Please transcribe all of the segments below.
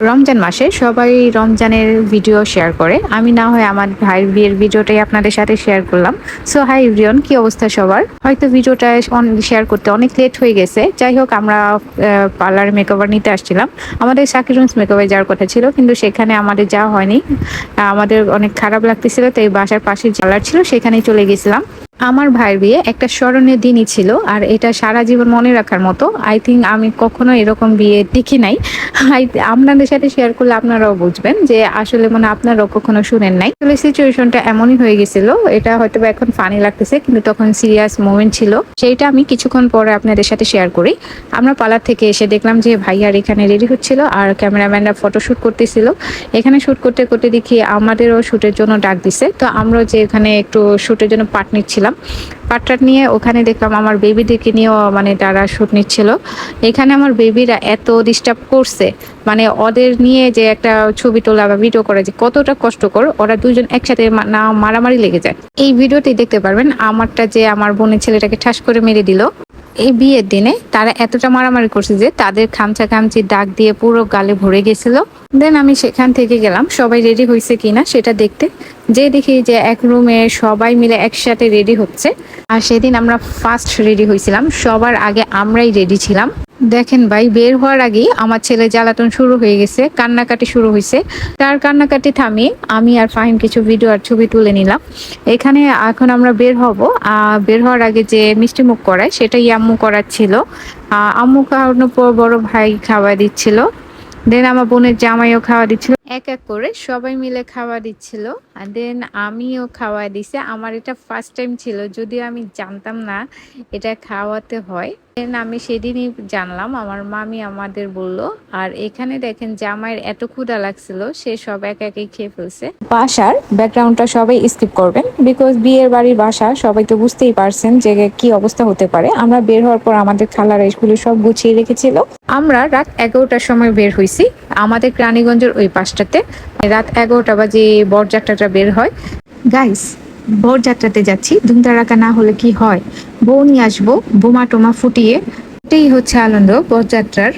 রমজান মাসে সবাই রমজানের ভিডিও শেয়ার করে, আমি না হয় আমার ভাইয়ের বিয়ের ভিডিওটাই আপনাদের সাথে শেয়ার করলাম। সো হাই এভরিওয়ান, কি অবস্থা সবার? হয়তো ভিডিওটা শেয়ার করতে অনেক লেট হয়ে গেছে। যাই হোক, আমরা পার্লার মেকওভার নিতে আসছিলাম। আমাদের সাকিরুন্স মেকওভার যাওয়ার কথা ছিল, কিন্তু সেখানে আমাদের যাওয়া হয়নি। আমাদের অনেক খারাপ লাগতেছিল, তাই বাসার পাশে পার্লার ছিল, সেখানেই চলে গেছিলাম। আমার ভাইয়ের বিয়ে একটা স্মরণীয় দিনই ছিল, আর এটা সারা জীবন মনে রাখার মতো। আই থিঙ্ক আমি কখনো এরকম বিয়ে দেখি নাই। আপনাদের সাথে শেয়ার করলে আপনারাও বুঝবেন যে আসলে মানে আপনারাও কখনো শুনেন নাই। আসলে সিচুয়েশনটা এমনই হয়ে গেছিল, এটা হয়তো এখন ফানি লাগতেছে, কিন্তু তখন সিরিয়াস মোমেন্ট ছিল। সেইটা আমি কিছুক্ষণ পরে আপনাদের সাথে শেয়ার করি। আমরা পার্লার থেকে এসে দেখলাম যে ভাইয়ার এখানে রেডি হচ্ছিল, আর ক্যামেরাম্যানরা ফটোশুট করতেছিল। এখানে শুট করতে করতে দেখি আমাদেরও শুটের জন্য ডাক দিছে। তো আমরা যে এখানে একটু শুটের জন্য পার্ট নিচ্ছিলাম, পার্টটা নিয়ে ওখানে দেখলাম আমার বেবিদেরকে নিয়েও মানে তারা শুট নিচ্ছিল। এখানে আমার বেবিরা এত ডিস্টার্ব করছে, মানে ওদের নিয়ে যে একটা ছবি তোলা বা ভিডিও করা যে কতটা কষ্টকর। ওরা দুজন একসাথে না মারামারি লেগে যায়। এই ভিডিওটি দেখতে পারবেন আমারটা যে আমার বোনের ছেলেটাকে ঠাস করে মেরে দিল। এই বিয়ের দিনে তারা এতটা মারামারি করছে যে তাদের খামচা খামচি দাগ দিয়ে পুরো গালে ভরে গেছিল। দেন আমি সেখান থেকে গেলাম সবাই রেডি হয়েছে কিনা সেটা দেখতে। যে দেখি যে এক রুমে সবাই মিলে একসাথে রেডি হচ্ছে। আর সেদিন আমরা ফার্স্ট রেডি হয়েছিলাম, সবার আগে আমরাই রেডি ছিলাম। দেখেন ভাই, বের হওয়ার আগেই আমার ছেলে জ্বালাতন শুরু হয়ে গেছে, কান্নাকাটি শুরু হয়েছে। তার কান্নাকাটি থামিয়ে আমি আর ফাহিম কিছু ভিডিও আর ছবি তুলে নিলাম। এখানে এখন আমরা বের হব। বের হওয়ার আগে যে মিষ্টি মুখ করায় সেটাই আম্মু করাচ্ছিল। আম্মু খাওয়ানোর পর বড় ভাই খাওয়া দিচ্ছিল। দেন আমার বোনের জামাইও খাওয়া দিচ্ছিল। এক এক করে সবাই মিলে খাওয়া দিচ্ছিল। আর দেন আমিও খাওয়া দিছে। আমার এটা ফার্স্ট টাইম ছিল, যদিও আমি জানতাম না এটা খাওয়াতে হয়। দেন আমি সেদিনই জানলাম, আমার মামি আমাদের বলল। আর এখানে দেখেন জামাইয়ের এত ক্ষুধা লাগছিল, সে সব এক একাই খেয়ে ফেলছে। বাসার ব্যাকগ্রাউন্ডটা সবাই স্কিপ করবেন, বিকজ বিয়ের বাড়ির বাসা সবাই তো বুঝতেই পারছেন যে কি অবস্থা হতে পারে। আমরা বের হওয়ার পর আমাদের খালারা এগুলো সব গুছিয়ে রেখেছিল। আমরা রাত 11টার সময় বের হয়েছি আমাদের রানীগঞ্জের ওই পাশটাতে। রাত 11টা বাজে বরযাত্রাটা বের হয়। গাইস, বরযাত্রাতে যাচ্ছি, ধুমধারাকা না হলে কি হয়? বউ নিয়ে আসবো বোমা টোমা ফুটিয়ে। এটাই হচ্ছে আনন্দ বরযাত্রার।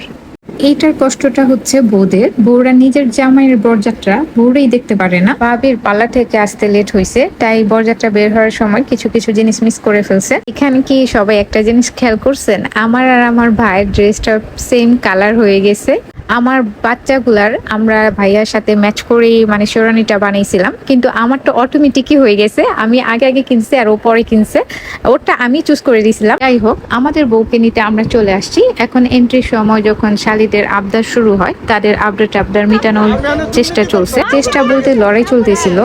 এইটার কষ্টটা হচ্ছে বউদের। বউরা নিজের জামাইয়ের বরযাত্রা বউরাই দেখতে পারে না। বাবির পালা থেকে আসতে লেট হয়েছে, তাই বরযাত্রা বের হওয়ার সময় কিছু কিছু জিনিস মিস করে ফেলছে। এখানে কি সবাই একটা জিনিস খেয়াল করছেন? আমার আর আমার ভাইয়ের ড্রেসটা সেম কালার হয়ে গেছে। আমার বাচ্চাগুলার আমরা ভাইয়ার সাথে ম্যাচ করেই মানে শেরওয়ানিটা বানিয়েছিলাম, কিন্তু আমারটা অটোমেটিকই হয়ে গেছে। আমি আগে আগে কিনছি আর ও পরে কিনছে, ওরটা আমি চুজ করে দিয়েছিলাম। যাই হোক, আমাদের বউকে নিতে আমরা চলে আসছি। এখন এন্ট্রির সময় যখন শালিদের আবদার শুরু হয়, তাদের আবদার টাবদার মেটানোর চেষ্টা চলছে। চেষ্টা বলতে লড়াই চলতেছিল।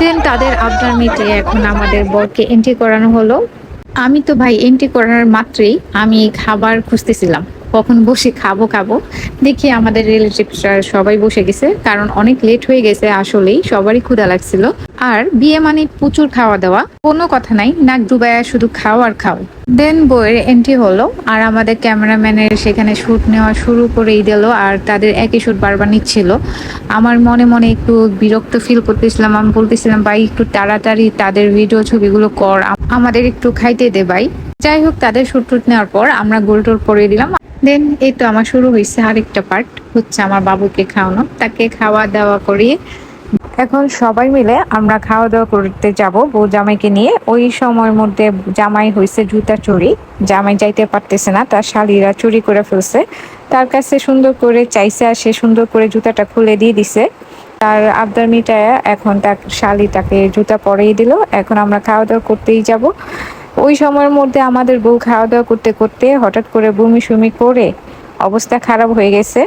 দেন তাদের আবদার মিটিয়ে এখন আমাদের বরকে এন্ট্রি করানো হলো। আমি তো ভাই এন্ট্রি করার মাত্রই আমি খাবার খুঁজতেছিলাম, কখন বসে খাবো খাবো। দেখি আমাদের রিলেটিভসরা সবাই বসে গেছে, কারণ অনেক লেট হয়ে গেছে। আসলেই সবারই ক্ষুধা লাগছিল। আর বিয়ে মানে প্রচুর খাওয়া দাওয়া, কোনো কথা নাই, নাক ডুবায়া শুধু খাও আর খাও। দেন বইয়ের এন্ট্রি হলো, আর আমাদের ক্যামেরাম্যানের সেখানে শুট নেওয়া শুরু করেই দিল। আর তাদের একই শুট বারবার নিচ্ছিল। আমার মনে মনে একটু বিরক্ত ফিল করতেছিলাম। আমি বলতেছিলাম, ভাই একটু তাড়াতাড়ি তাদের ভিডিও ছবিগুলো কর, আমাদের একটু খাইতে দে ভাই। যাই হোক, তাদের শুট টুট নেওয়ার পর আমরা গোল টোল করে দিলাম। দেন এই তো আমার শুরু হয়েছে আরেকটা পার্ট, হচ্ছে আমার বাবুকে খাওয়ানো। তাকে খাওয়া দাওয়া করিয়ে এখন সবাই মিলে আমরা খাওয়া দাওয়া করতে যাব বউ জামাইকে নিয়ে। ওই সময়ের মধ্যে জামাই হয়েছে জুতা চুরি, জামাই যাইতে পারতেছে না, তার শালিরা চুরি করে ফেলছে। তার কাছে সুন্দর করে চাইছে, আর সে সুন্দর করে জুতাটা খুলে দিয়ে দিছে। তার আবদার মিটায় এখন তার শালি তাকে জুতা পরিয়ে দিল। এখন আমরা খাওয়া দাওয়া করতেই যাব। ওই সময়ের মধ্যে আমাদের বউ খাওয়া দাওয়া করতে করতে হঠাৎ করে বমি সুমি করে অবস্থা খারাপ হয়ে গেছে।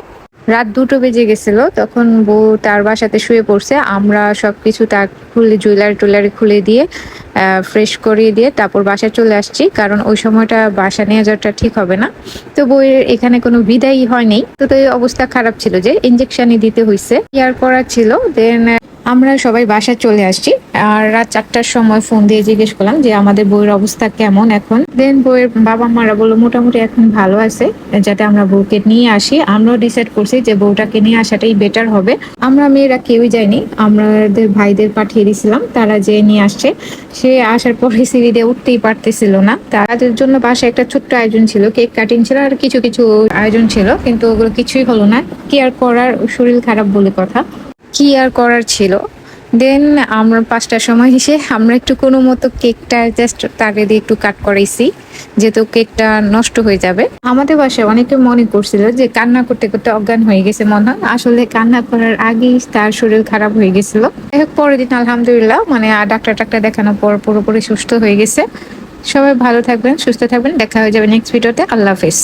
রাত 2টো বেজে গেছিল, তখন বউ তার বাসাতে শুয়ে পড়ছে। আমরা সবকিছু তার খুলে জুয়েলারি খুলে দিয়ে ফ্রেশ করিয়ে দিয়ে তারপর বাসায় চলে আসছি, কারণ ওই সময়টা বাসা নিয়ে যাওয়াটা ঠিক হবে না। তো বউয়ের এখানে কোনো বিদায়ী হয়নি, তো এই অবস্থা খারাপ ছিল যে ইঞ্জেকশনই দিতে হয়েছে, কেয়ার করা ছিল। দেন আমরা সবাই বাসায় চলে আসছি। আর রাত 4টার সময় ফোন দিয়ে জিজ্ঞেস করলাম যে আমাদের বউয়ের অবস্থা কেমন এখন। দেন বউয়ের বাবা মারা বললো মোটামুটি এখন ভালো আছে, যাতে আমরা বউকে নিয়ে আসি। আমরাও ডিসাইড করছি যে বউটাকে নিয়ে আসাটাই বেটার হবে। আমরা মেয়েরা কেউই যাইনি, আমাদের ভাইদের পাঠিয়ে দিয়েছিলাম, তারা যে নিয়ে আসছে। সে আসার পরে সিঁড়ি দিয়ে উঠতেই পারতেছিল না। তাদের জন্য বাসায় একটা ছোট্ট আয়োজন ছিল, কেক কাটিং ছিল আর কিছু কিছু আয়োজন ছিল, কিন্তু ওগুলো কিছুই হলো না। কেয়ার করার, শরীর খারাপ বলে কথা, কি আর করার ছিল। দেন আমরা 5টার সময় এসে আমরা একটু কোনো মতো কেকটা জাস্ট তাকে দিয়ে একটু কাট করাইছি, যেহেতু কেকটা নষ্ট হয়ে যাবে। আমাদের বাসায় অনেকে মনে করছিল যে কান্না করতে করতে অজ্ঞান হয়ে গেছে মনে হয়, আসলে কান্না করার আগেই তার শরীর খারাপ হয়ে গেছিল। পরের দিন আলহামদুলিল্লাহ মানে ডাক্তার দেখানোর পর পুরোপুরি সুস্থ হয়ে গেছে। সবাই ভালো থাকবেন, সুস্থ থাকবেন, দেখা হয়ে যাবে নেক্সট ভিডিওতে। আল্লাহ হাফেজ।